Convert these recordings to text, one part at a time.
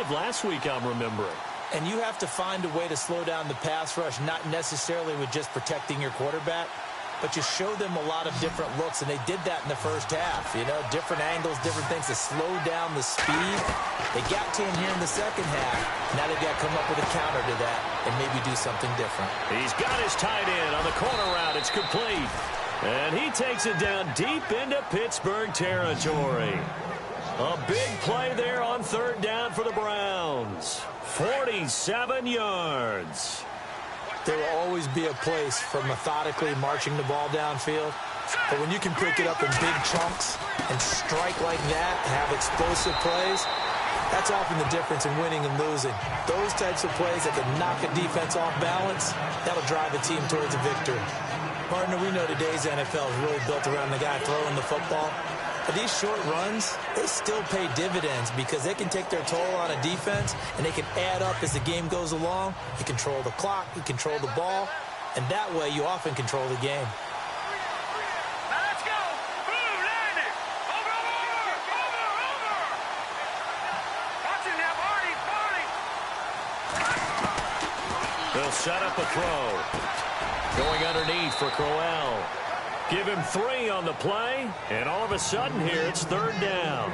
of last week, I'm remembering. And you have to find a way to slow down the pass rush, not necessarily with just protecting your quarterback, but you show them a lot of different looks, and they did that in the first half. You know, different angles, different things to slow down the speed. They got to him here in the second half. Now they've got to come up with a counter to that and maybe do something different. He's got his tight end on the corner route. It's complete. And he takes it down deep into Pittsburgh territory. A big play there on third down for the Browns. 47 yards. There will always be a place for methodically marching the ball downfield. But when you can pick it up in big chunks and strike like that, have explosive plays, that's often the difference in winning and losing. Those types of plays that can knock a defense off balance, that'll drive a team towards a victory. Partner, we know today's NFL is really built around the guy throwing the football. But these short runs, they still pay dividends because they can take their toll on a defense and they can add up as the game goes along. You control the clock, you control the ball, and that way you often control the game. Now let's go. Blue, land it. Over. Watch it now, Barney. They'll set up a throw. Going underneath for Crowell. Give him 3 on the play, and all of a sudden here it's third down.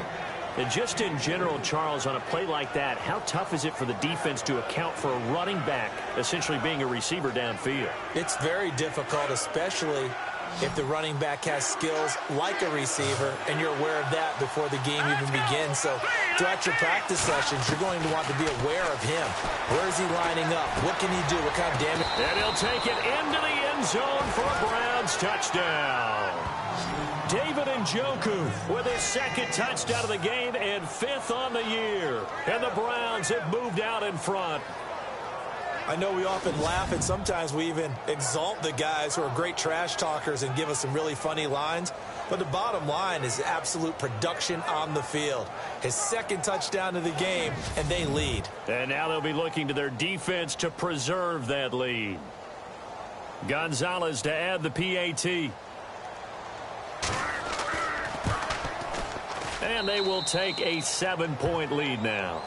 And just in general, Charles, on a play like that, how tough is it for the defense to account for a running back essentially being a receiver downfield? It's very difficult, especially if the running back has skills like a receiver, and you're aware of that before the game even begins. So throughout your practice sessions, you're going to want to be aware of him. Where is he lining up? What can he do? What kind of damage? And he'll take it into the end zone for a Browns touchdown. David Njoku with his second touchdown of the game and 5th on the year. And the Browns have moved out in front. I know we often laugh, and sometimes we even exalt the guys who are great trash talkers and give us some really funny lines. But the bottom line is absolute production on the field. His second touchdown of the game, and they lead. And now they'll be looking to their defense to preserve that lead. Gonzalez to add the PAT. And they will take a 7-point lead now.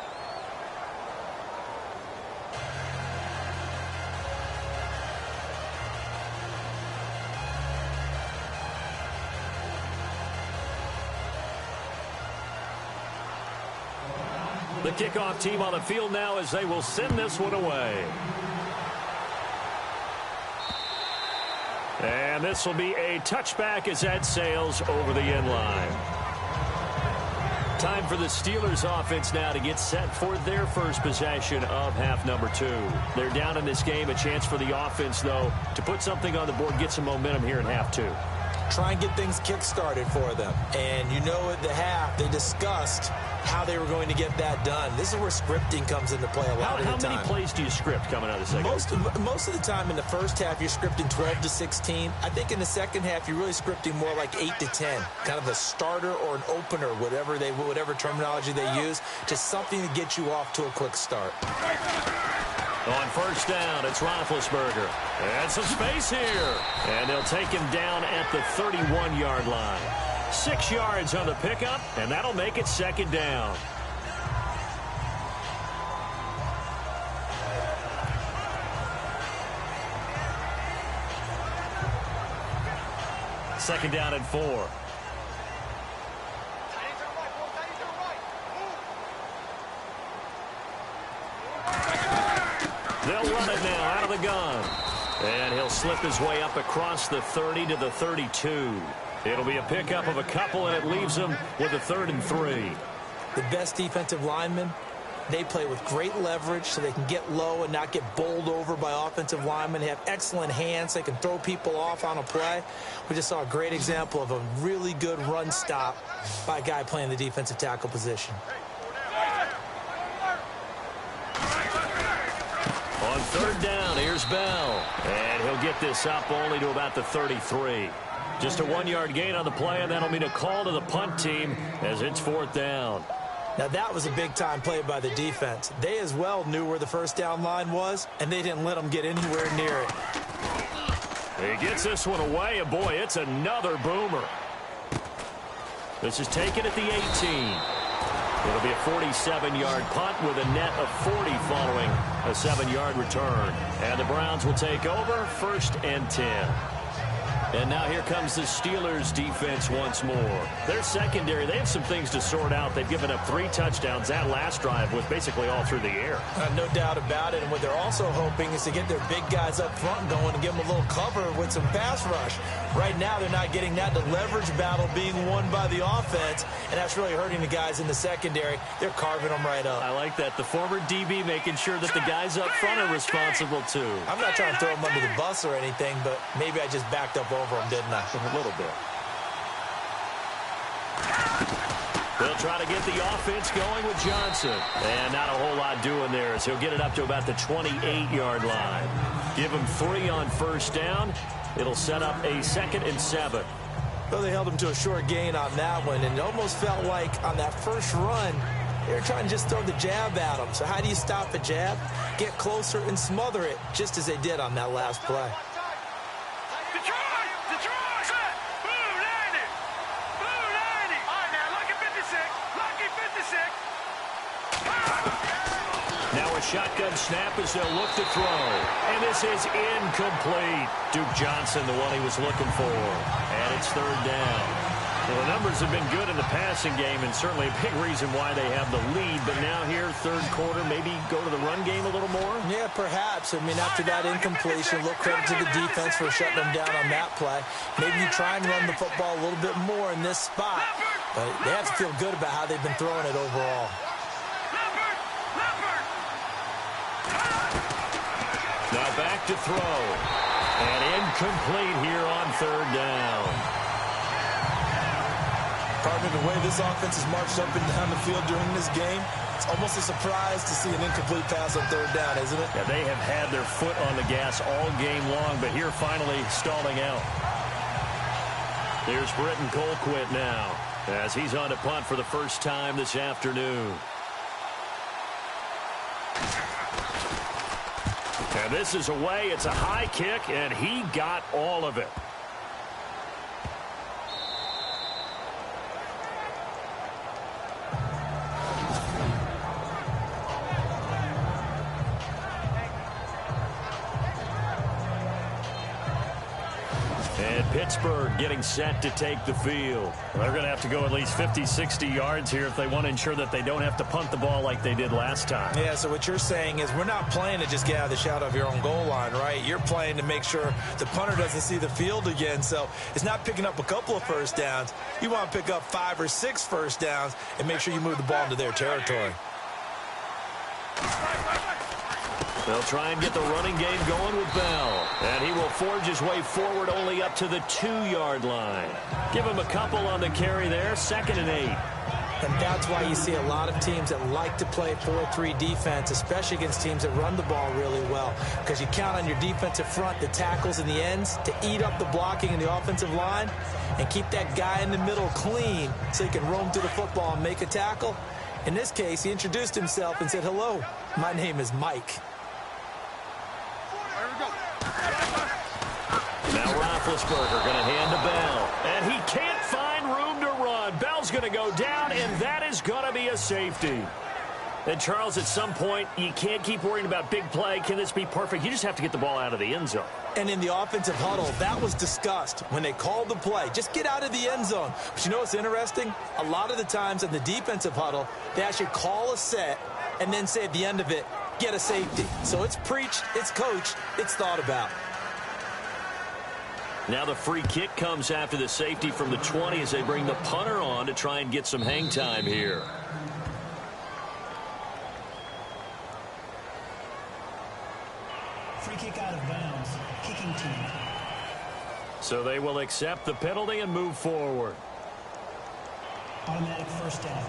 The kickoff team on the field now as they will send this one away. And this will be a touchback as that sails over the end line. Time for the Steelers offense now to get set for their first possession of half number 2. They're down in this game. A chance for the offense, though, to put something on the board, get some momentum here in half 2. Try and get things kick-started for them. And you know at the half, they discussed how they were going to get that done. This is where scripting comes into play a lot of the time. How many plays do you script coming out of the second? Most of the time in the first half, you're scripting 12 to 16. I think in the second half, you're really scripting more like 8 to 10. Kind of a starter or an opener, whatever terminology they use. Just something to get you off to a quick start. On first down, it's Roethlisberger. And some space here. And they'll take him down at the 31-yard line. 6 yards on the pickup, and that'll make it second down. Second down and 4. They'll run it now out of the gun. And he'll slip his way up across the 30 to the 32. It'll be a pickup of a couple, and it leaves them with a 3rd and 3. The best defensive linemen, they play with great leverage so they can get low and not get bowled over by offensive linemen. They have excellent hands. They can throw people off on a play. We just saw a great example of a really good run stop by a guy playing the defensive tackle position. On third down, here's Bell. And he'll get this up only to about the 33. Just a 1-yard gain on the play, and that'll mean a call to the punt team as it's 4th down. Now, that was a big-time play by the defense. They as well knew where the first down line was, and they didn't let them get anywhere near it. He gets this one away, and boy, it's another boomer. This is taken at the 18. It'll be a 47-yard punt with a net of 40 following a 7-yard return. And the Browns will take over, 1st and 10. And now here comes the Steelers defense once more. Their secondary, they have some things to sort out. They've given up 3 touchdowns. That last drive was basically all through the air. No doubt about it. And what they're also hoping is to get their big guys up front going and give them a little cover with some pass rush. Right now, they're not getting that. The leverage battle being won by the offense, and that's really hurting the guys in the secondary. They're carving them right up. I like that. The former DB making sure that the guys up front are responsible, too. I'm not trying to throw them under the bus or anything, but maybe I just backed up over them, didn't I? A little bit. They'll try to get the offense going with Johnson. And not a whole lot doing there as he'll get it up to about the 28-yard line. Give him 3 on 1st down. It'll set up a 2nd and 7. Well, they held him to a short gain on that one, and it almost felt like on that first run, they were trying to just throw the jab at him. So how do you stop a jab? Get closer and smother it, just as they did on that last play. Now a shotgun snap as they'll look to throw. And this is incomplete. Duke Johnson, the one he was looking for. And it's 3rd down. Well, the numbers have been good in the passing game and certainly a big reason why they have the lead. But now here, 3rd quarter, maybe go to the run game a little more? Yeah, perhaps. I mean, after that incompletion, a little credit to the defense for shutting them down on that play. Maybe you try and run the football a little bit more in this spot. But they have to feel good about how they've been throwing it overall. Now back to throw. And incomplete here on 3rd down. Partner, the way this offense has marched up and down the field during this game, it's almost a surprise to see an incomplete pass on 3rd down, isn't it? Yeah, they have had their foot on the gas all game long, but here finally stalling out. Here's Britton Colquitt now as he's on to punt for the first time this afternoon. And this is away. It's a high kick, and he got all of it. And Pittsburgh getting set to take the field. They're going to have to go at least 50, 60 yards here if they want to ensure that they don't have to punt the ball like they did last time. Yeah, so what you're saying is we're not playing to just get out of the shadow of your own goal line, right? You're playing to make sure the punter doesn't see the field again. So it's not picking up a couple of first downs. You want to pick up 5 or 6 first downs and make sure you move the ball into their territory. They'll try and get the running game going with Bell. And he will forge his way forward only up to the 2-yard line. Give him a couple on the carry there, 2nd and 8. And that's why you see a lot of teams that like to play 4-3 defense, especially against teams that run the ball really well. Because you count on your defensive front, the tackles and the ends, to eat up the blocking in the offensive line and keep that guy in the middle clean so he can roam through the football and make a tackle. In this case, he introduced himself and said, "Hello, my name is Mike." Now Roethlisberger going to hand to Bell. And he can't find room to run. Bell's going to go down, and that is going to be a safety. And, Charles, at some point, you can't keep worrying about big play. Can this be perfect? You just have to get the ball out of the end zone. And in the offensive huddle, that was discussed when they called the play. Just get out of the end zone. But you know what's interesting? A lot of the times in the defensive huddle, they actually call a set and then say at the end of it, get a safety. So it's preached, it's coached, it's thought about. Now the free kick comes after the safety from the 20 as they bring the punter on to try and get some hang time here. Free kick out of bounds. Kicking team. So they will accept the penalty and move forward. Automatic first down.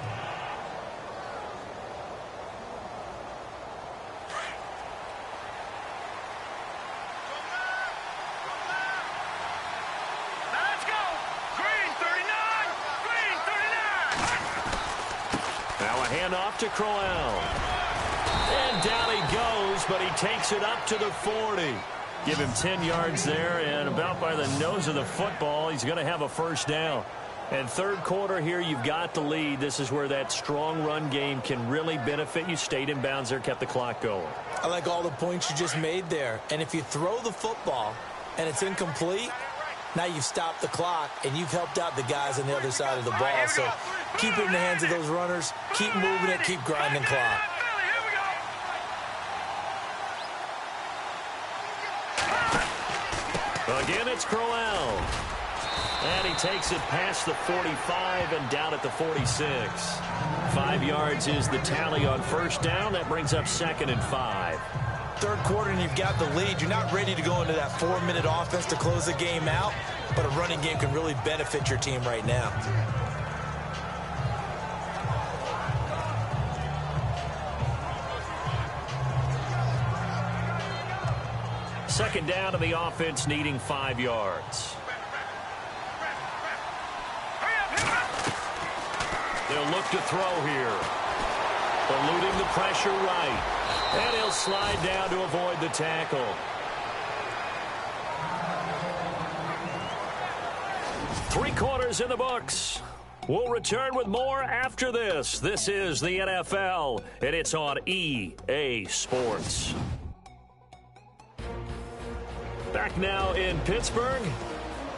Off to Crowell. And down he goes, but he takes it up to the 40. Give him 10 yards there, and about by the nose of the football, he's going to have a first down. And third quarter here, you've got the lead. This is where that strong run game can really benefit you. Stayed in bounds there, kept the clock going. I like all the points you just made there. And if you throw the football and it's incomplete, now you've stopped the clock and you've helped out the guys on the other side of the ball. So keep it in the hands of those runners. Keep moving it. Keep grinding clock. Again, it's Crowell. And he takes it past the 45 and down at the 46. 5 yards is the tally on first down. That brings up 2nd and 5. Third quarter and you've got the lead. You're not ready to go into that 4-minute offense to close the game out, but a running game can really benefit your team right now. Second down to the offense, needing 5 yards. They'll look to throw here. Eluding the pressure right. And he'll slide down to avoid the tackle. Three quarters in the books. We'll return with more after this. This is the NFL, and it's on EA Sports. Back now in Pittsburgh.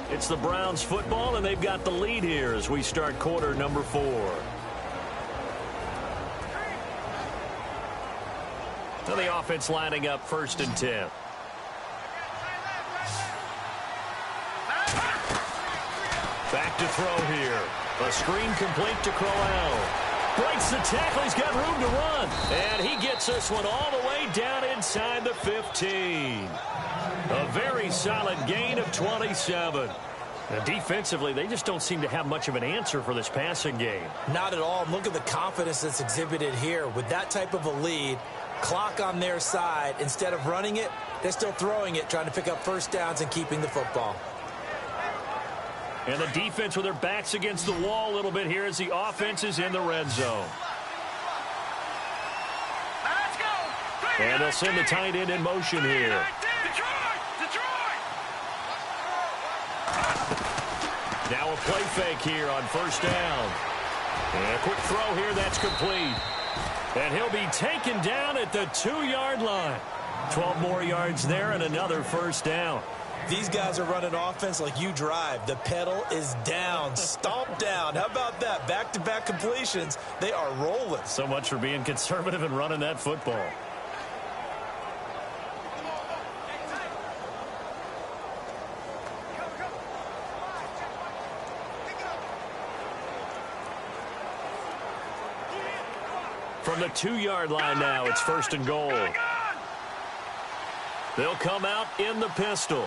It's the Browns football, and they've got the lead here as we start quarter number 4. So the offense lining up 1st and 10. Back to throw here. A screen complete to Crowell. Breaks the tackle. He's got room to run. And he gets this one all the way down inside the 15. A very solid gain of 27. Now, defensively, they just don't seem to have much of an answer for this passing game. Not at all. Look at the confidence that's exhibited here. With that type of a lead, clock on their side, instead of running it, they're still throwing it, trying to pick up first downs and keeping the football. And the defense with their backs against the wall a little bit here as the offense is in the red zone. And they'll send the tight end in motion here. Now a play fake here on first down. And a quick throw here, that's complete. And he'll be taken down at the 2-yard line. 12 more yards there and another first down. These guys are running offense like you drive. The pedal is down, stomp down. How about that? Back-to-back completions. They are rolling. So much for being conservative and running that football. From the 2-yard line now, it's 1st and goal. They'll come out in the pistol.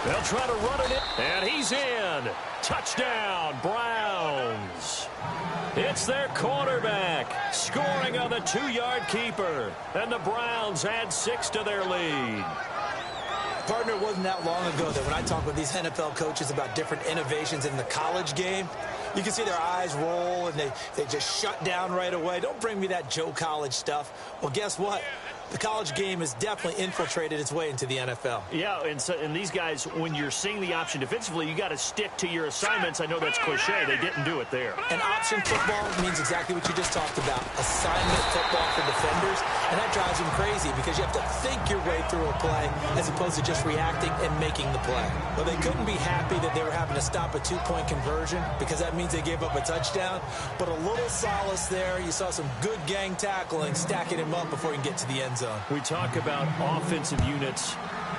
They'll try to run it in, and he's in. Touchdown, Browns. It's their quarterback scoring on the 2-yard keeper, and the Browns add 6 to their lead. Partner, it wasn't that long ago that when I talk with these NFL coaches about different innovations in the college game, you can see their eyes roll and they just shut down right away. Don't bring me that Joe College stuff. Well, guess what? The college game has definitely infiltrated its way into the NFL. Yeah, and these guys, when you're seeing the option defensively, you got to stick to your assignments. I know that's cliche. They didn't do it there. And option football means exactly what you just talked about. Assignment football for defenders. And that drives them crazy because you have to think your way through a play as opposed to just reacting and making the play. Well, they couldn't be happy that they were having to stop a 2-point conversion because that means they gave up a touchdown. But a little solace there. You saw some good gang tackling, stacking him up before he can get to the end zone. We talk about offensive units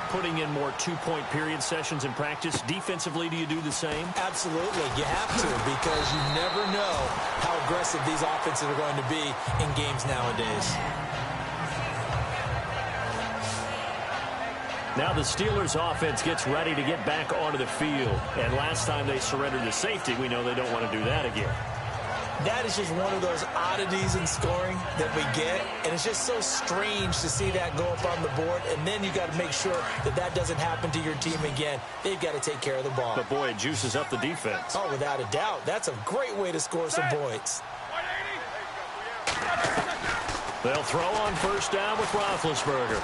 putting in more 2-point period sessions in practice. Defensively, do you do the same? Absolutely. You have to because you never know how aggressive these offenses are going to be in games nowadays. Now the Steelers offense gets ready to get back onto the field. And last time they surrendered to safety, we know they don't want to do that again. That is just one of those oddities in scoring that we get, and it's just so strange to see that go up on the board, and then you got to make sure that that doesn't happen to your team again. They've got to take care of the ball. But, boy, it juices up the defense. Oh, without a doubt. That's a great way to score some points. They'll throw on first down with Roethlisberger.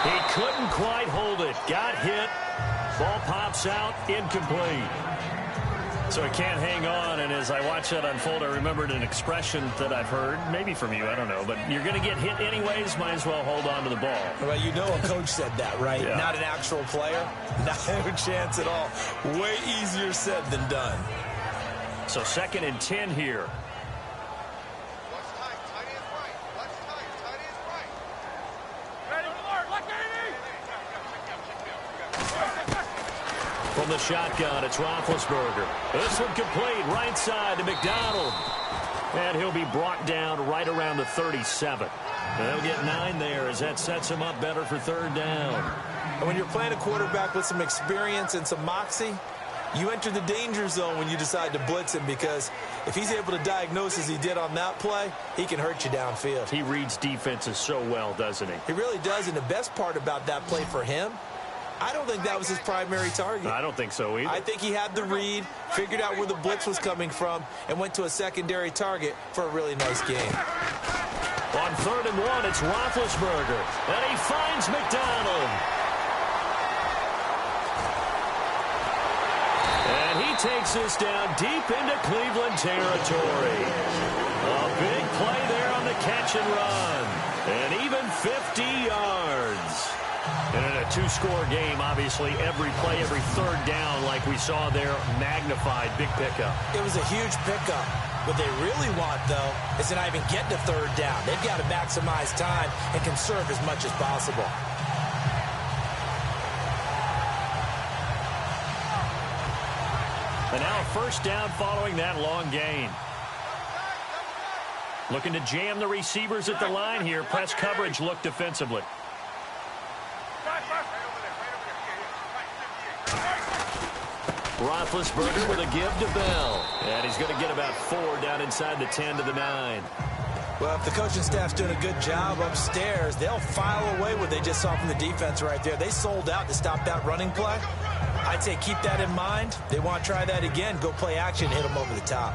He couldn't quite hold it. Got hit. Ball pops out. Incomplete. So he can't hang on, and as I watch that unfold, I remembered an expression that I've heard, maybe from you, I don't know, but you're going to get hit anyways, might as well hold on to the ball. Well, you know a coach said that, right? Yeah. Not an actual player. Not a chance at all. Way easier said than done. So 2nd and 10 here. From the shotgun, it's Roethlisberger. This one complete, right side to McDonald. And he'll be brought down right around the 37. They'll get 9 there as that sets him up better for 3rd down. And when you're playing a quarterback with some experience and some moxie, you enter the danger zone when you decide to blitz him, because if he's able to diagnose as he did on that play, he can hurt you downfield. He reads defenses so well, doesn't he? He really does, and the best part about that play for him, I don't think that was his primary target. I don't think so either. I think he had the read, figured out where the blitz was coming from, and went to a secondary target for a really nice game. On 3rd and 1, it's Roethlisberger, and he finds McDonald. And he takes this down deep into Cleveland territory. A big play there on the catch and run. And even 50 yards. And in a 2-score game, obviously, every play, every 3rd down, like we saw there, magnified. Big pickup. It was a huge pickup. What they really want, though, is to not even get to 3rd down. They've got to maximize time and conserve as much as possible. And now a 1st down following that long gain. Looking to jam the receivers at the line here. Press coverage look defensively. Roethlisberger with a give to Bell. And he's going to get about 4 down inside the 10 to the 9. Well, if the coaching staff's doing a good job upstairs, they'll file away what they just saw from the defense right there. They sold out to stop that running play. I'd say keep that in mind. They want to try that again. Go play action, hit them over the top.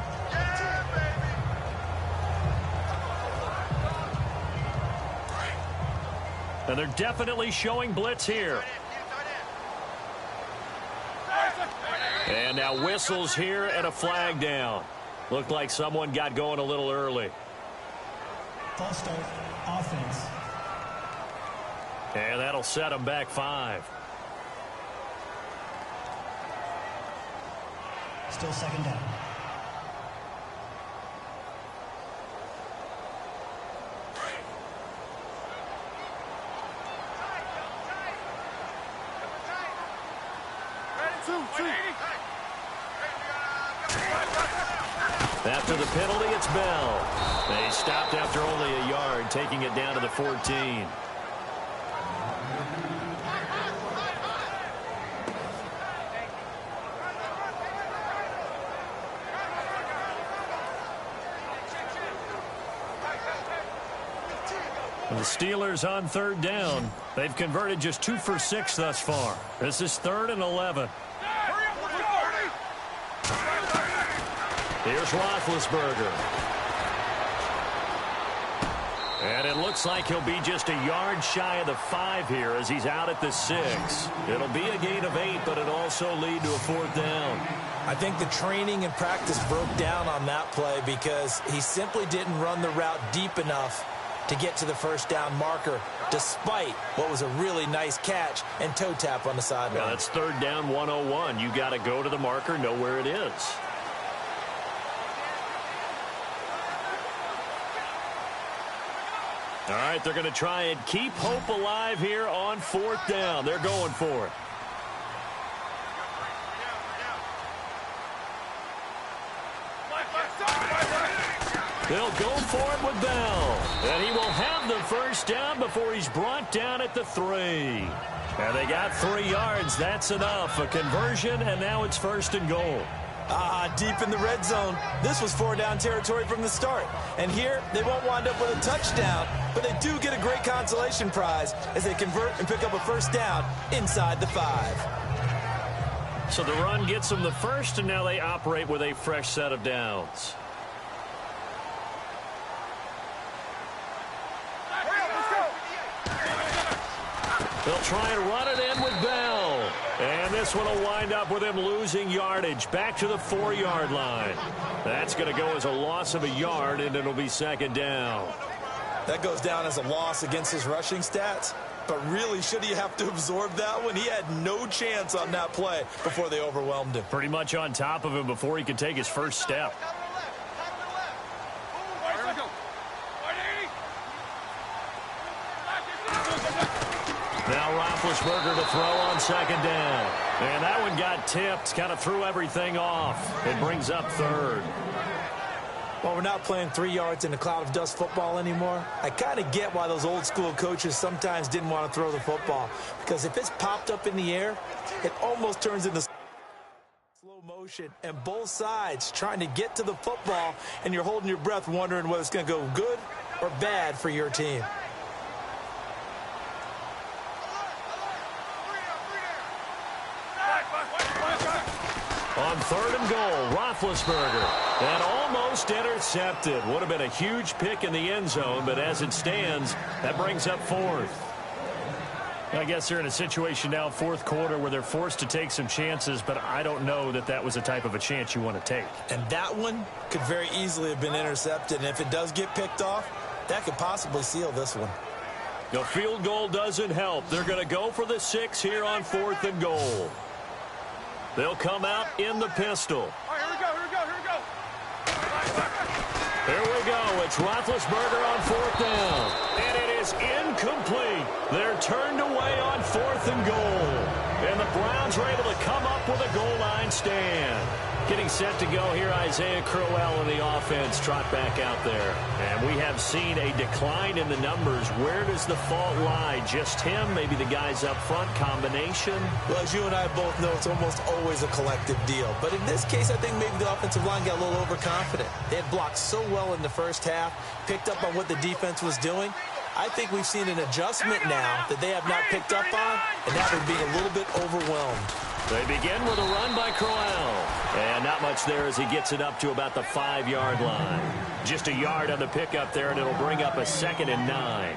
And they're definitely showing blitz here. And now whistles here and a flag down. Looked like someone got going a little early. False start, offense. And that'll set them back 5. Still 2nd down. After the penalty, it's Bell. They stopped after only a yard, taking it down to the 14. And the Steelers on 3rd down. They've converted just 2 for 6 thus far. This is 3rd and 11. Here's Roethlisberger. And it looks like he'll be just a yard shy of the 5 here as he's out at the 6. It'll be a gain of 8, but it'll also lead to a 4th down. I think the training and practice broke down on that play because he simply didn't run the route deep enough to get to the 1st down marker, despite what was a really nice catch and toe tap on the sideline. Yeah, that's 3rd down 101. You got to go to the marker, know where it is. All right, they're going to try and keep hope alive here on 4th down. They're going for it. They'll go for it with Bell. And he will have the 1st down before he's brought down at the 3. And they got 3 yards. That's enough. A conversion, and now it's 1st and goal. Deep in the red zone. This was 4-down territory from the start. And here, they won't wind up with a touchdown, but they do get a great consolation prize as they convert and pick up a 1st down inside the 5. So the run gets them the 1st, and now they operate with a fresh set of downs. They'll try and run it in with Bell. And this one will wind up with him losing yardage back to the 4-yard line. That's going to go as a loss of a yard, and it'll be second down. That goes down as a loss against his rushing stats. But really, should he have to absorb that one? He had no chance on that play before they overwhelmed him. Pretty much on top of him before he could take his first step. Now Roethlisberger to throw on second down. And that one got tipped, kind of threw everything off. It brings up third. Well, we're not playing 3 yards in a cloud of dust football anymore. I kind of get why those old school coaches sometimes didn't want to throw the football. Because if it's popped up in the air, it almost turns into slow motion. And both sides trying to get to the football, and you're holding your breath wondering whether it's going to go good or bad for your team. On third and goal, Roethlisberger. And almost intercepted. Would have been a huge pick in the end zone, but as it stands, that brings up fourth. I guess they're in a situation now, fourth quarter, where they're forced to take some chances, but I don't know that that was the type of a chance you want to take. And that one could very easily have been intercepted, and if it does get picked off, that could possibly seal this one. The field goal doesn't help. They're going to go for the 6 here on fourth and goal. They'll come out in the pistol. All right, here we go, here we go, here we go. Here we go. It's Roethlisberger on fourth down. And it is incomplete. They're turned away on fourth and goal. And the Browns are able to come up with a goal line stand. Getting set to go here, Isaiah Crowell and the offense trot back out there. And we have seen a decline in the numbers. Where does the fault lie? Just him? Maybe the guys up front? Combination? Well, as you and I both know, it's almost always a collective deal. But in this case, I think maybe the offensive line got a little overconfident. They had blocked so well in the first half, picked up on what the defense was doing. I think we've seen an adjustment now that they have not picked up on, and now they're being a little bit overwhelmed. They begin with a run by Crowell. And not much there as he gets it up to about the 5-yard line. Just a yard on the pickup there, and it'll bring up a 2nd and 9.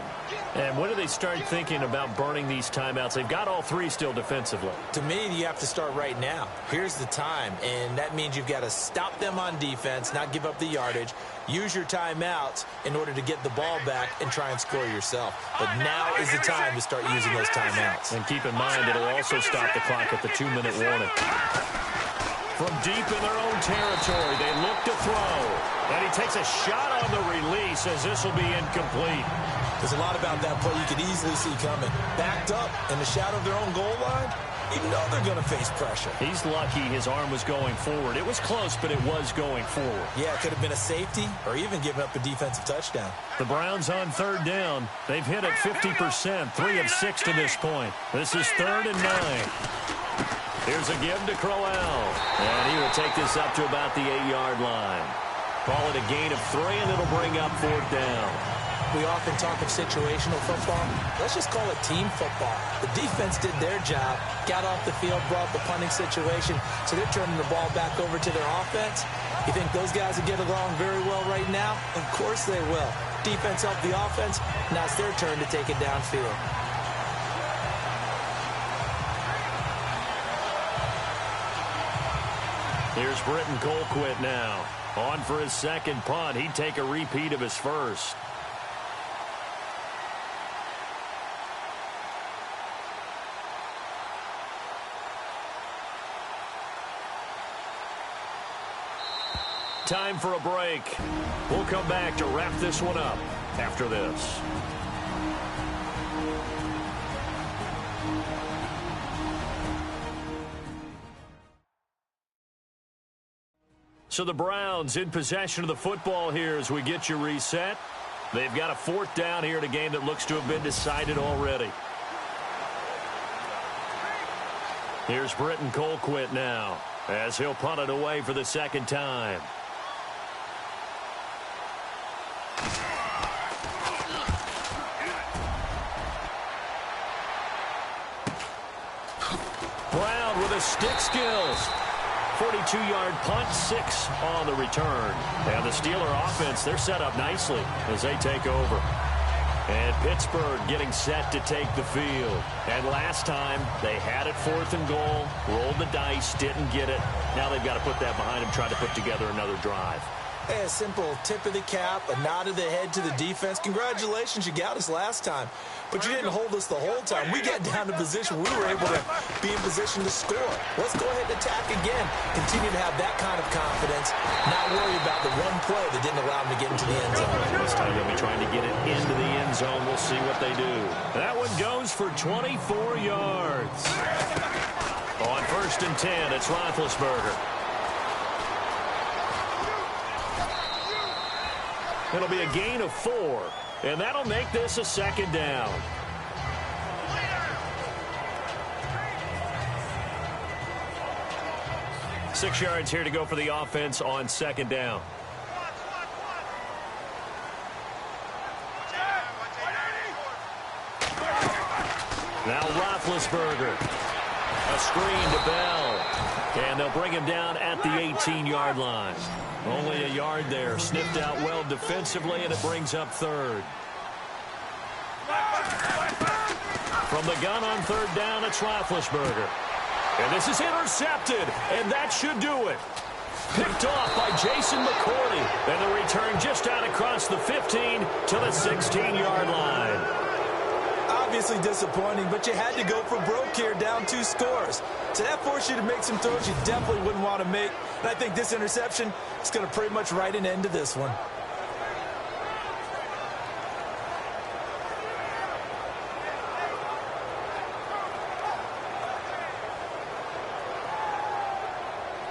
And when do they start thinking about burning these timeouts? They've got all 3 still defensively. To me, you have to start right now. Here's the time, and that means you've got to stop them on defense, not give up the yardage, use your timeouts in order to get the ball back and try and score yourself. But now is the time to start using those timeouts. And keep in mind, it'll also stop the clock at the 2-minute warning. From deep in their own territory, they look to throw. And he takes a shot on the release as this will be incomplete. There's a lot about that play you could easily see coming. Backed up in the shadow of their own goal line, you know they're going to face pressure. He's lucky his arm was going forward. It was close, but it was going forward. Yeah, it could have been a safety or even given up a defensive touchdown. The Browns on third down. They've hit at 50%, 3 of 6 to this point. This is 3rd and 9. Here's a give to Crowell. And he will take this up to about the 8-yard line. Call it a gain of 3, and it'll bring up 4th down. We often talk of situational football. Let's just call it team football. The defense did their job, got off the field, brought the punting situation, so they're turning the ball back over to their offense. You think those guys will get along very well right now? Of course they will. Defense helped the offense. Now it's their turn to take it downfield. Here's Britton Colquitt now. On for his second punt. He'd take a repeat of his first. Time for a break. We'll come back to wrap this one up after this. So the Browns in possession of the football here as we get you reset. They've got a 4th down here in a game that looks to have been decided already. Here's Britton Colquitt now as he'll punt it away for the 2nd time. Brown with his stick skills. 42-yard punt, 6 on the return. And the Steeler offense, they're set up nicely as they take over. And Pittsburgh getting set to take the field. And last time, they had it 4th and goal, rolled the dice, didn't get it. Now they've got to put that behind them, try to put together another drive. Hey, a simple tip of the cap, a nod of the head to the defense. Congratulations, you got us last time. But you didn't hold us the whole time. We got down to position. We were able to be in position to score. Let's go ahead and attack again. Continue to have that kind of confidence. Not worry about the one play that didn't allow them to get into the end zone. This time they'll be trying to get it into the end zone. We'll see what they do. That one goes for 24 yards. On 1st and 10, it's Roethlisberger. It'll be a gain of 4, and that'll make this a 2nd down. Six yards here to go for the offense on 2nd down. Now Roethlisberger. A screen to Bell. And they'll bring him down at the 18-yard line. Only a yard there. Sniffed out well defensively, and it brings up 3rd. From the gun on 3rd down, it's Roethlisberger. And this is intercepted, and that should do it. Picked off by Jason McCourty. And the return just out across the 15 to the 16-yard line. Obviously disappointing, but you had to go for broke here, down 2 scores. So that forced you to make some throws you definitely wouldn't want to make. And I think this interception is going to pretty much write an end to this one.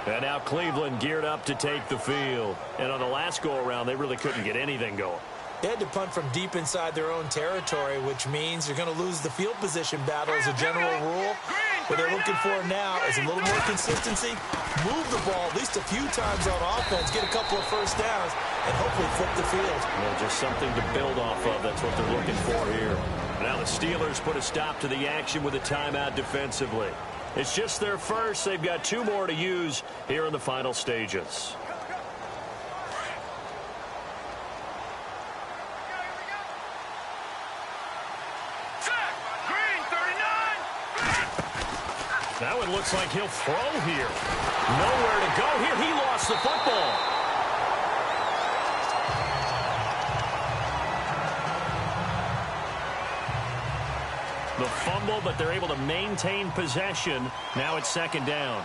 And now Cleveland geared up to take the field. And on the last go-around, they really couldn't get anything going. They had to punt from deep inside their own territory, which means you're going to lose the field position battle as a general rule. What they're looking for now is a little more consistency, move the ball at least a few times on offense, get a couple of first downs, and hopefully flip the field. Well, just something to build off of. That's what they're looking for here. Now the Steelers put a stop to the action with a timeout defensively. It's just their first. They've got 2 more to use here in the final stages. Now it looks like he'll throw here. Nowhere to go here. He lost the football. The fumble, but they're able to maintain possession. Now it's 2nd down.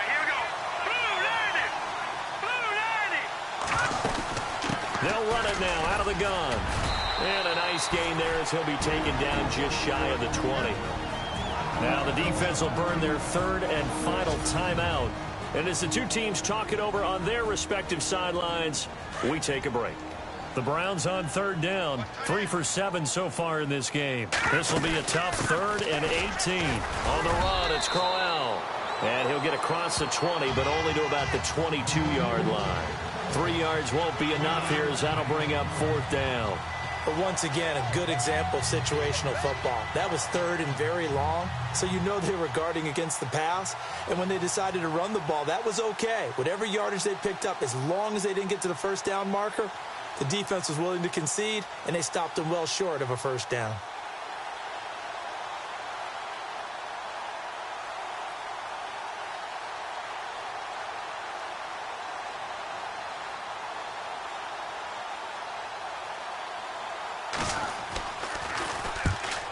Here we go. Blue 90. They'll run it now out of the gun. And a nice gain there as he'll be taken down just shy of the 20. Now the defense will burn their 3rd and final timeout. And as the 2 teams talk it over on their respective sidelines, we take a break. The Browns on 3rd down, 3 for 7 so far in this game. This will be a tough 3rd and 18. On the run, it's Crowell. And he'll get across the 20, but only to about the 22-yard line. 3 yards won't be enough here as that'll bring up 4th down. But once again, a good example of situational football. That was 3rd and very long, so you know they were guarding against the pass. And when they decided to run the ball, that was okay. Whatever yardage they picked up, as long as they didn't get to the 1st down marker, the defense was willing to concede, and they stopped them well short of a 1st down.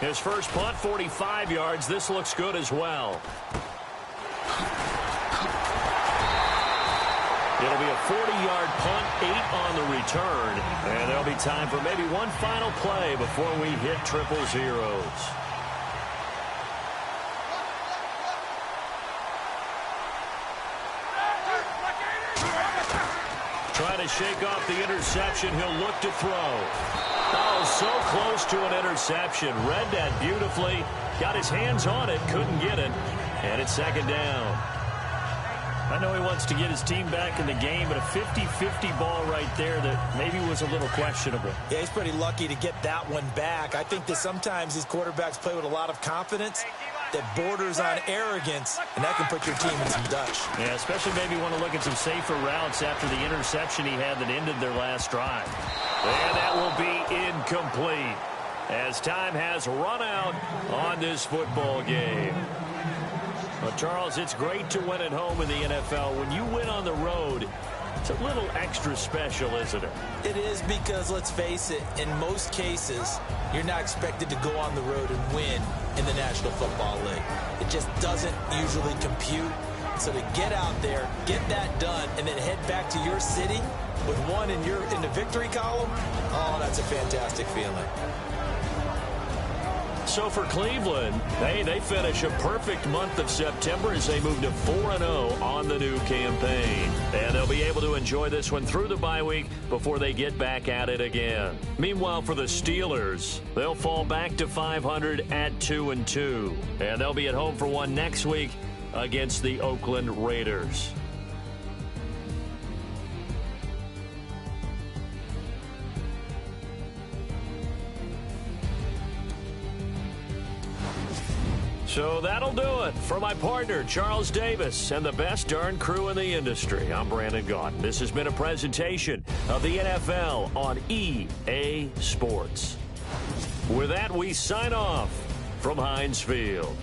His first punt, 45 yards. This looks good as well. It'll be a 40-yard punt, 8 on the return. And there'll be time for maybe one final play before we hit 000. Trying to shake off the interception. He'll look to throw. Oh, so close to an interception. Read that beautifully. Got his hands on it. Couldn't get it. And it's 2nd down. I know he wants to get his team back in the game, but a 50-50 ball right there that maybe was a little questionable. Yeah, he's pretty lucky to get that one back. I think that sometimes these quarterbacks play with a lot of confidence. that borders on arrogance, and that can put your team in some Dutch. Yeah, especially maybe want to look at some safer routes after the interception he had that ended their last drive. And that will be incomplete as time has run out on this football game. Well, Charles, it's great to win at home in the NFL. When you win on the road, it's a little extra special, isn't it? It is, because, let's face it, in most cases, you're not expected to go on the road and win in the National Football League. It just doesn't usually compute. So to get out there, get that done, and then head back to your city with one in the victory column, oh, that's a fantastic feeling. So for Cleveland, they finish a perfect month of September as they move to 4-0 on the new campaign. And they'll be able to enjoy this one through the bye week before they get back at it again. Meanwhile, for the Steelers, they'll fall back to 500 at 2-2. And they'll be at home for one next week against the Oakland Raiders. So that'll do it. For my partner, Charles Davis, and the best darn crew in the industry, I'm Brandon Gaudin. This has been a presentation of the NFL on EA Sports. With that, we sign off from Heinz Field.